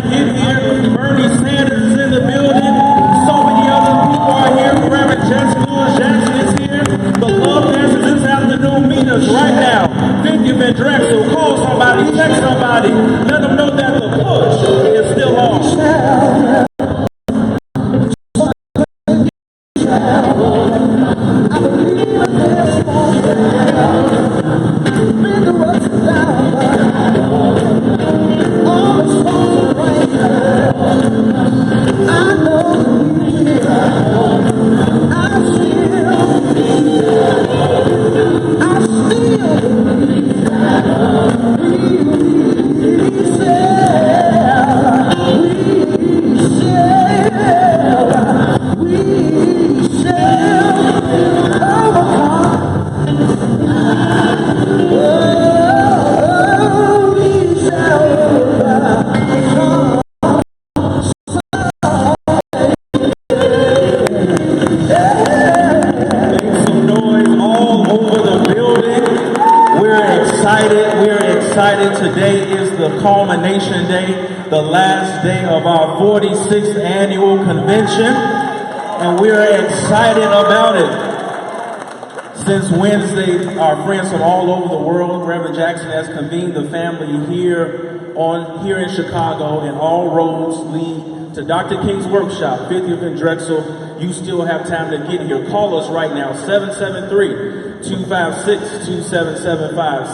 to get here. Bernie Sanders is in the building. So many other people are here. Reverend Jesse Louis Jackson is here. The love dancer this afternoon. Meet us right now. 50th and Drexel. Call somebody. Text somebody. Let them know that the push is still on. Today is the culmination day, the last day of our 46th annual convention, and we are excited about it. Since Wednesday, our friends from all over the world, Reverend Jackson has convened the family here in Chicago, and all roads lead to Dr. King's workshop, 50th and Drexel. You still have time to get here. Call us right now, 773-256-2775,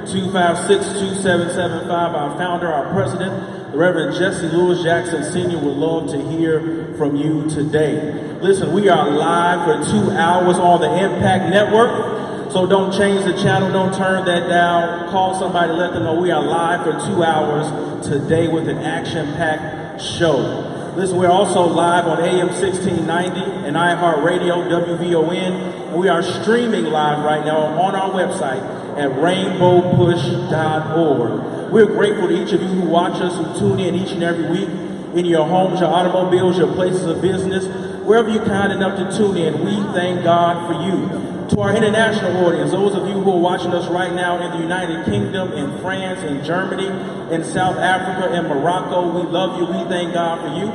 773-256-2775. Our founder, our president, the Reverend Jesse Louis Jackson Sr. would love to hear from you today. Listen, we are live for 2 hours on the Impact Network, so don't change the channel, don't turn that down. Call somebody, let them know we are live for 2 hours today with an action-packed show. Listen, we're also live on AM 1690 and iHeartRadio, WVON. And we are streaming live right now on our website at rainbowpush.org. We're grateful to each of you who watch us, who tune in each and every week in your homes, your automobiles, your places of business. Wherever you're kind enough to tune in, we thank God for you. To our international audience, those of you who are watching us right now in the United Kingdom, in France, in Germany, in South Africa, in Morocco, we love you. We thank God for you.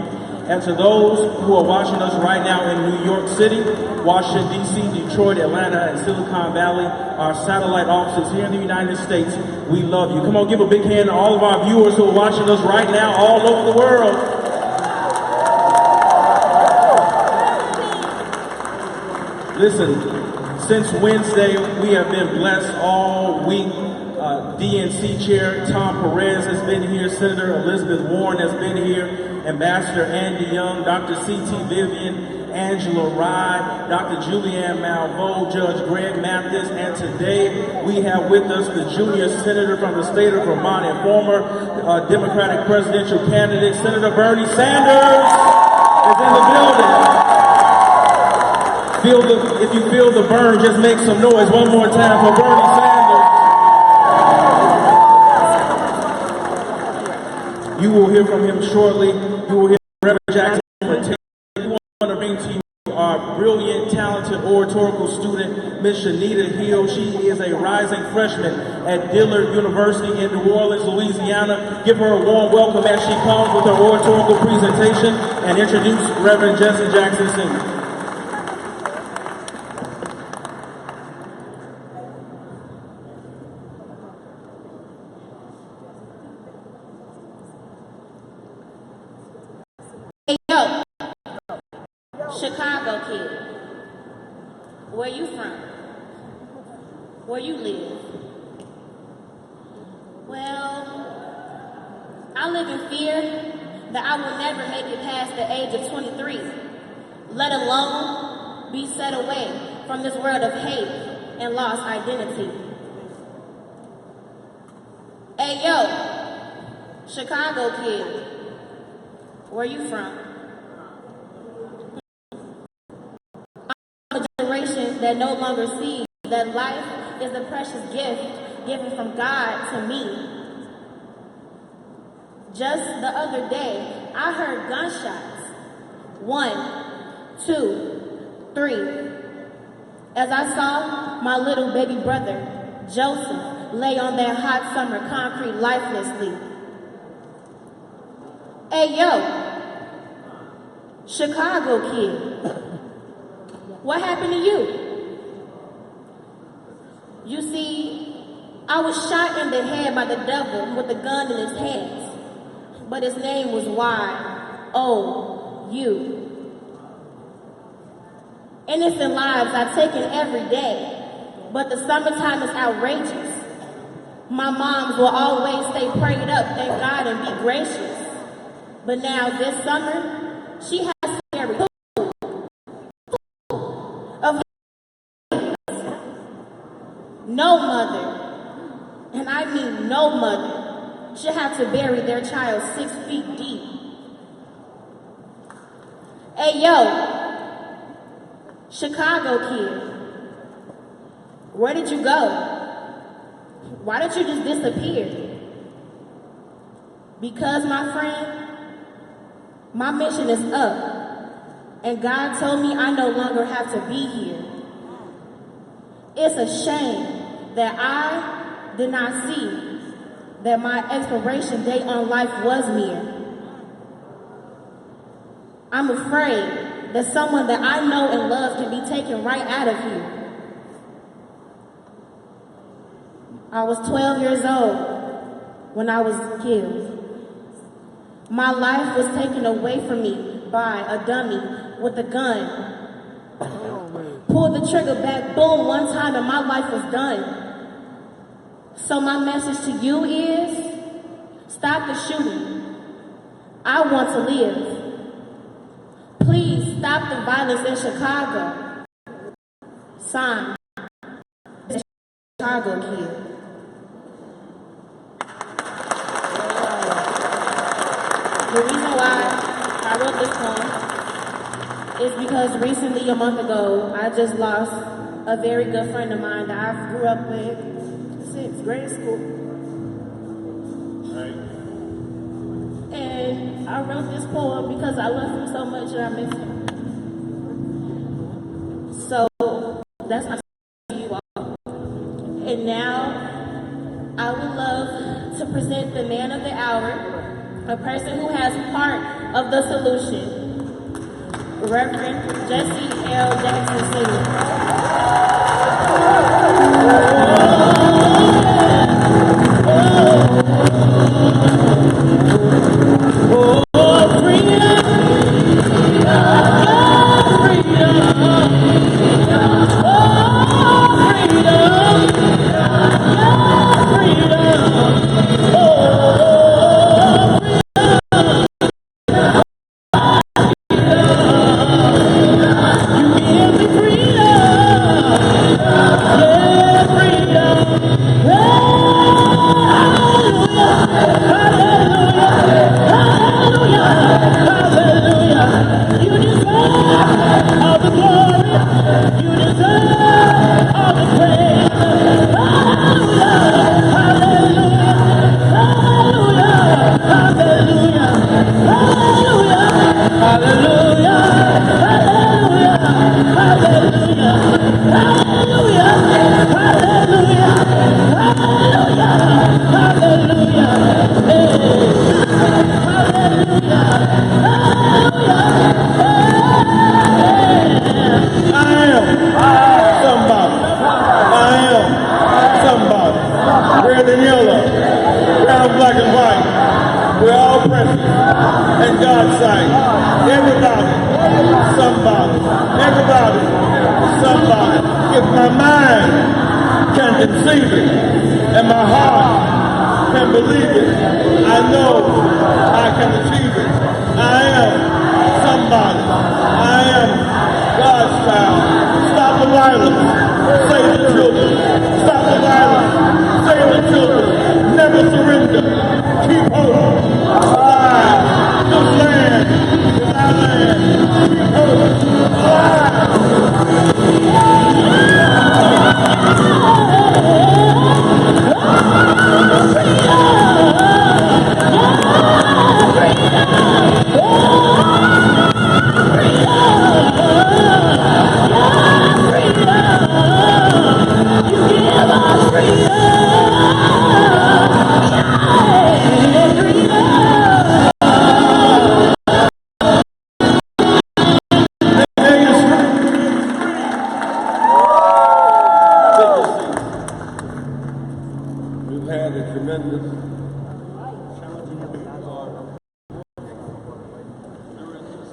And to those who are watching us right now in New York City, Washington, D.C., Detroit, Atlanta, and Silicon Valley, our satellite offices here in the United States, we love you. Come on, give a big hand to all of our viewers who are watching us right now all over the world. Listen, since Wednesday, we have been blessed all week. DNC Chair Tom Perez has been here. Senator Elizabeth Warren has been here. Ambassador Andy Young, Dr. C.T. Vivian, Angela Rye, Dr. Julianne Malveaux, Judge Greg Mathis, and today we have with us the junior senator from the state of Vermont and former Democratic presidential candidate, Senator Bernie Sanders, is in the building. If you feel the burn, just make some noise one more time for Bernie Sanders. You will hear from him shortly. You will hear from Reverend Jackson. We want to bring to you our brilliant, talented oratorical student, Miss Shanita Hill. She is a rising freshman at Dillard University in New Orleans, Louisiana. Give her a warm welcome as she comes with her oratorical presentation and introduce Reverend Jesse Jackson Sr. Chicago kid. Where you from? Where you live? Well, I live in fear that I will never make it past the age of 23, let alone be set away from this world of hate and lost identity. Hey yo, Chicago kid. Where you from? That no longer sees that life is a precious gift given from God to me. Just the other day, I heard gunshots. 1, 2, 3. As I saw my little baby brother, Joseph, lay on that hot summer concrete lifelessly. Hey, yo, Chicago kid, what happened to you? You see, I was shot in the head by the devil with a gun in his hands, but his name was Y-O-U. Innocent lives are taken every day, but the summertime is outrageous. My moms will always stay prayed up, thank God, and be gracious. But now this summer, she has to carry two of no mother, and I mean no mother, should have to bury their child 6 feet deep. Hey, yo, Chicago kid, where did you go? Why did you just disappear? Because, my friend, my mission is up, and God told me I no longer have to be here. It's a shame that I did not see that my expiration date on life was near. I'm afraid that someone that I know and love can be taken right out of here. I was 12 years old when I was killed. My life was taken away from me by a dummy with a gun. Pulled the trigger back, boom, one time, and my life was done. So my message to you is, stop the shooting. I want to live. Please stop the violence in Chicago. Signed, Chicago kid. The reason why I wrote this poem is because recently, a month ago, I just lost a very good friend of mine that I grew up with since grade school. Right. And I wrote this poem because I love him so much and I miss him. So that's my message to you all. And now I would love to present the man of the hour, a person who has part of the solution, Reverend Jesse L. Jackson Sr.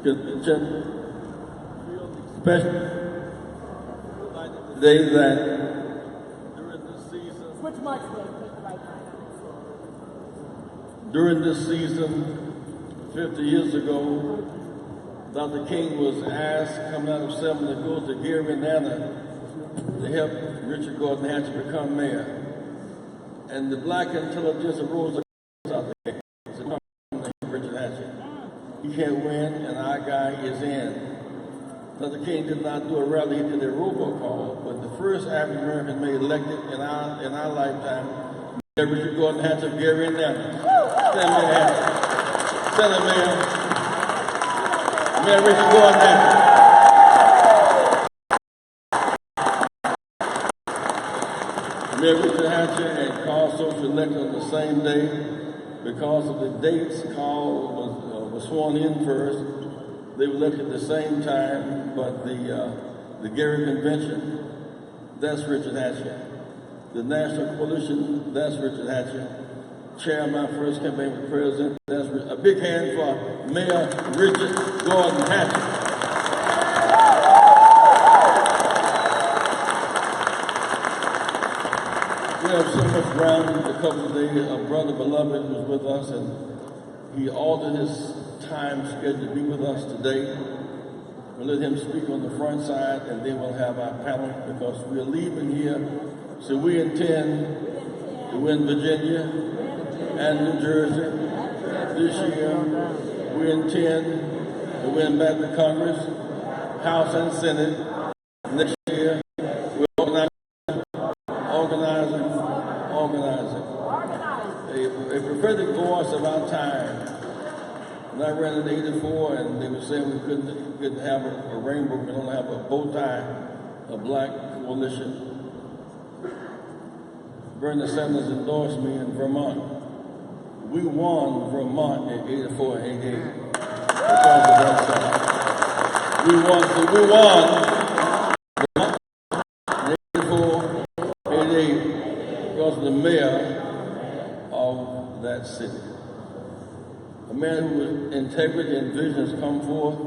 convention, especially today that during this season, during this season, 50 years ago, Dr. King was asked, coming out of Selma, to go to Gary, Indiana, to help Richard Gordon Hatcher become mayor. And the black intelligence arose against Dr. King. Said, "Come on, Richard Hatcher. He can't win, and our guy is in." Dr. King did not do a rally, he did a robocall. But the first African American mayor elected in our lifetime, Mayor Richard Gordon Hatcher of Gary, Indiana. Stand, Mayor Hatcher. Stand up, Mayor. Mayor Richard Gordon Hatcher. Mayor Richard Hatcher and Carl Socha elected on the same day. Because of the dates, Carl was sworn in first. They were elected at the same time, but the Gary Convention, that's Richard Hatcher. The National Coalition, that's Richard Hatcher. Chair of my first campaign for president, that's a big hand for Mayor Richard Gordon Hatcher. We have so much ground to cover today. Our brother beloved was with us, and he altered his time schedule to be with us today. We'll let him speak on the front side, and then we'll have our panel, because we're leaving here. So we intend to win Virginia and New Jersey this year. We intend to win back the Congress, House and Senate next year. We're organizing. A prophetic voice of our time. When I ran in '84, and they were saying we couldn't have a rainbow, we could only have a bow tie, a black coalition. Bernie Sanders endorsed me in Vermont. We won Vermont in '84 and '88 because of that side. We won Vermont in '84, '88 because of the mayor of that city. A man who with integrity and vision has come forth.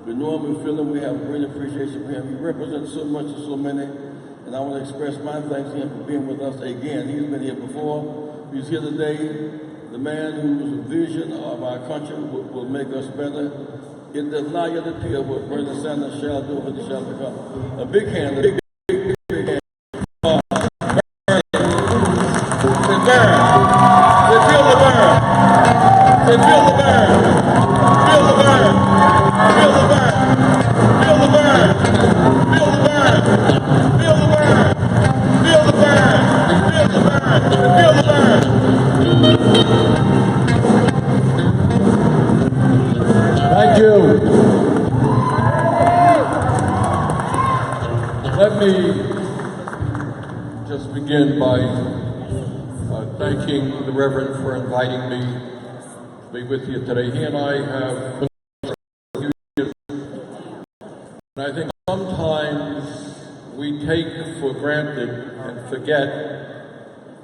We know him, we feel him, we have great appreciation for him. He represents so much to so many, and I want to express my thanks to him for being with us again. He's been here before. He's here today. The man whose vision of our country will make us better. It does not yet appear what Bernie Sanders shall do, what he shall become. A big hand, a big hand. Feel the burn. Feel the burn. Feel the burn. Feel the burn. Feel the burn. Feel the burn. Feel the burn. Feel the burn. Feel the burn. Feel the burn. Thank you. Let me just begin by thanking the Reverend for inviting me to be with you today. He and I have and I think sometimes we take for granted and forget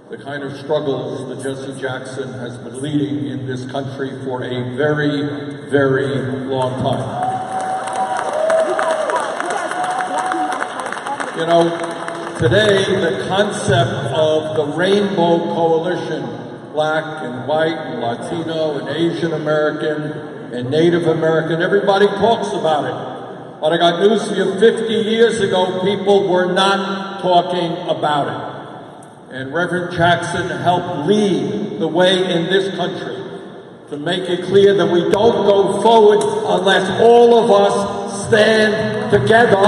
the kind of struggles that Jesse Jackson has been leading in this country for a very, very long time. You know, today the concept of the Rainbow Coalition, Black and white and Latino and Asian American and Native American, everybody talks about it. But I got news for you, 50 years ago, people were not talking about it. And Reverend Jackson helped lead the way in this country to make it clear that we don't go forward unless all of us stand together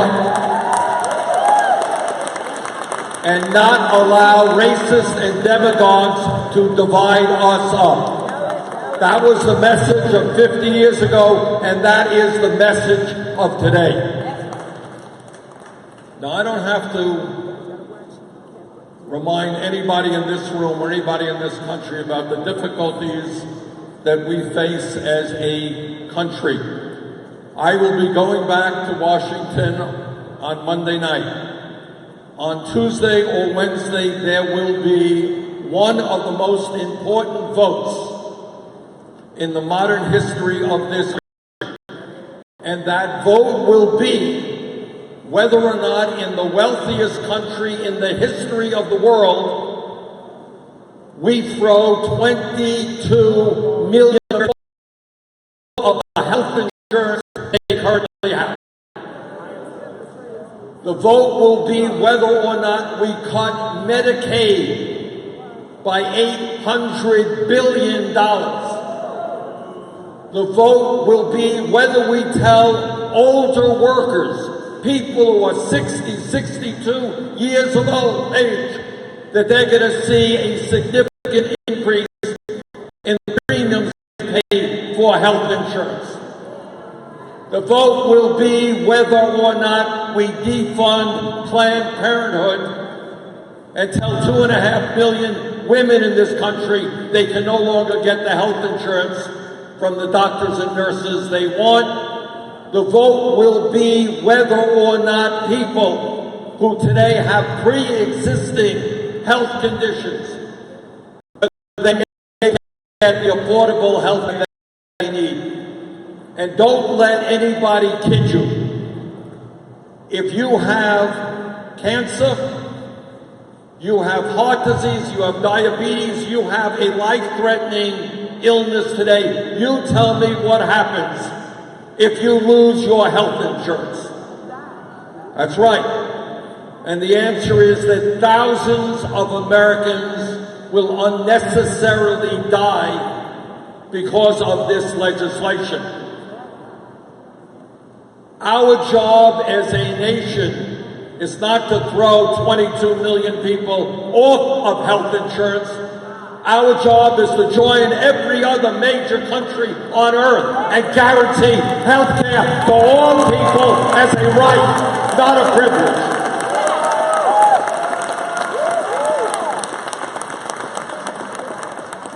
and not allow racists and demagogues to divide us up. That was the message of 50 years ago, and that is the message of today. Now, I don't have to remind anybody in this room or anybody in this country about the difficulties that we face as a country. I will be going back to Washington on Monday night. On Tuesday or Wednesday, there will be one of the most important votes in the modern history of this country. And that vote will be whether or not in the wealthiest country in the history of the world, we throw $22 million of the health insurance they currently have. The vote will be whether or not we cut Medicaid by $800 billion. The vote will be whether we tell older workers, people who are 60, 62 years of age, that they're going to see a significant increase in the premiums paid for health insurance. The vote will be whether or not we defund Planned Parenthood and tell 2.5 million women in this country they can no longer get the health insurance from the doctors and nurses they want. The vote will be whether or not people who today have pre-existing health conditions, they get the affordable health that they need. And don't let anybody kid you. If you have cancer, you have heart disease, you have diabetes, you have a life-threatening illness today, you tell me what happens if you lose your health insurance. That's right. And the answer is that thousands of Americans will unnecessarily die because of this legislation. Our job as a nation is not to throw 22 million people off of health insurance. Our job is to join every other major country on earth and guarantee health care to all people as a right, not a privilege.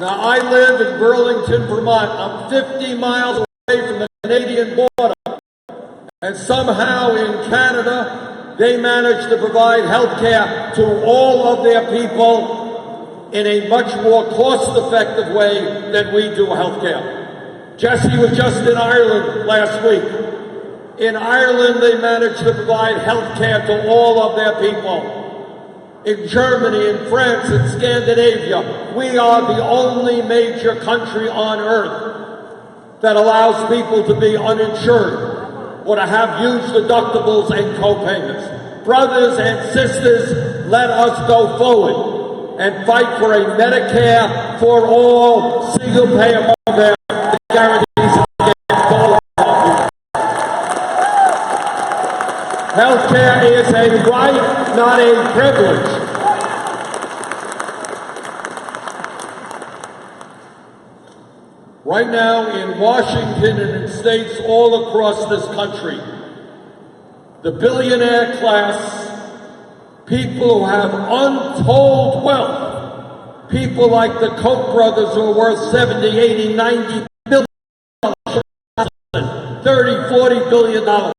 Now, I live in Burlington, Vermont. I'm 50 miles away from the Canadian border. And somehow in Canada, they managed to provide health care to all of their people in a much more cost-effective way than we do health care. Jesse was just in Ireland last week. In Ireland, they managed to provide health care to all of their people. In Germany, in France, in Scandinavia, we are the only major country on earth that allows people to be uninsured or to have huge deductibles and co-payments. Brothers and sisters, let us go forward and fight for a Medicare for all single-payer program that guarantees against all of our people. Healthcare is a right, not a privilege. Right now in Washington and in states all across this country, the billionaire class, people who have untold wealth, people like the Koch brothers who are worth 70, 80, 90 billion dollars, 30, 40 billion dollars.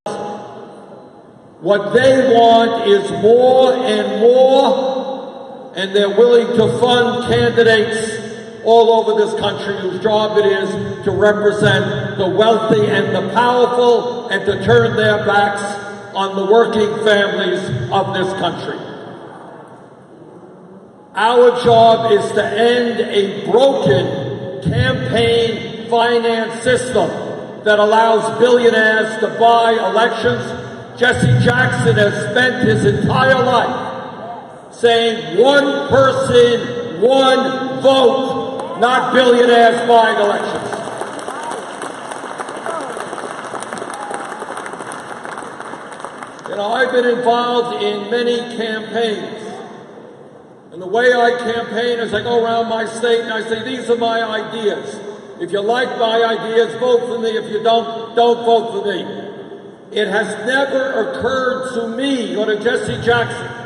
What they want is more and more, and they're willing to fund candidates all over this country whose job it is to represent the wealthy and the powerful and to turn their backs on the working families of this country. Our job is to end a broken campaign finance system that allows billionaires to buy elections. Jesse Jackson has spent his entire life saying one person, one vote, not billionaires buying elections. You know, I've been involved in many campaigns. And the way I campaign is I go around my state and I say, these are my ideas. If you like my ideas, vote for me. If you don't vote for me. It has never occurred to me or to Jesse Jackson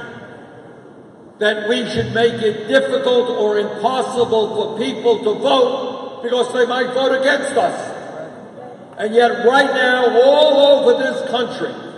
that we should make it difficult or impossible for people to vote because they might vote against us. And yet right now, all over this country,